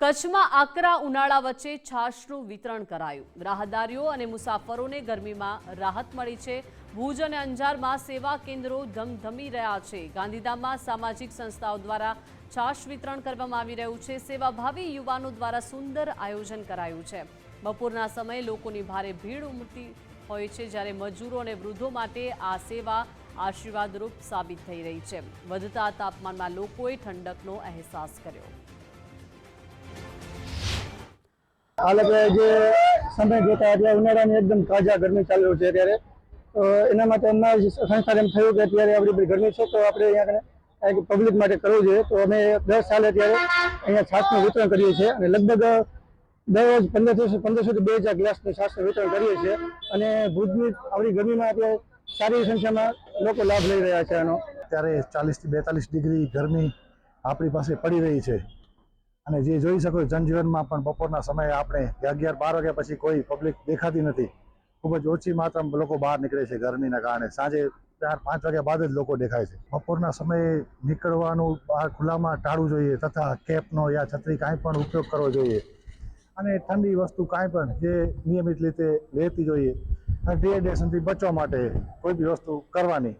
કચ્છમાં આકરા ઉનાળા વચ્ચે છાશનું વિતરણ કરાયું। રાહદારીઓ અને મુસાફરોને ગરમીમાં રાહત મળી છે। ભુજ અને અંજારમાં સેવા કેન્દ્રો ધમધમી રહ્યા છે। ગાંધીધામમાં સામાજિક સંસ્થાઓ દ્વારા છાશ વિતરણ કરવામાં આવી રહ્યું છે। સેવાભાવી યુવાનો દ્વારા સુંદર આયોજન કરાયું છે। બપોરના સમયે લોકોની ભારે ભીડ ઉમટી હોય છે, જ્યારે મજૂરો અને વૃદ્ધો માટે આ સેવા આશીર્વાદરૂપ સાબિત થઈ રહી છે। વધતા તાપમાનમાં લોકોએ ઠંડકનો અહેસાસ કર્યો। हाल जे समय जोता है उनाळा में एकदम ताजा गर्मी चालू है त्यारे तो एना माटे अमने संस्था एम थयुं के अत्यारे आपणी बधी गर्मी छे तो आपणे अहींया कने पब्लिक माटे करवुं जोईए। तो अमे 10 साले त्यारे अहींया छाशनुं वितरण करीए छीए अने लगभग दररोज 1500 થી 2000 ग्लासनुं छाशनुं वितरण करीए छीए अने भुजनी आवडी गर्मीमां अत्यारे सारी संख्यामां लोको लाभ लई रह्या छे। आनो अत्यारे 40 થી 42 डिग्री गर्मी आपणी पासे पड़ी रही है અને જે જોઈ શકો જનજીવનમાં પણ બપોરના સમયે આપણે 11-12 વાગ્યા પછી કોઈ પબ્લિક દેખાતી નથી। ખૂબ જ ઓછી માત્રામાં લોકો બહાર નીકળે છે ગરમીના કારણે। સાંજે 4-5 વાગ્યા બાદ જ લોકો દેખાય છે। બપોરના સમયે નીકળવાનું બહાર ખુલ્લામાં ટાળવું જોઈએ તથા કેપનો યા છત્રી કાંઈ પણ ઉપયોગ કરવો જોઈએ અને ઠંડી વસ્તુ કાંઈ પણ જે નિયમિત રીતે લેતી જોઈએ અને ડિહાઇડ્રેશનથી બચવા માટે કોઈ બી વસ્તુ કરવાની।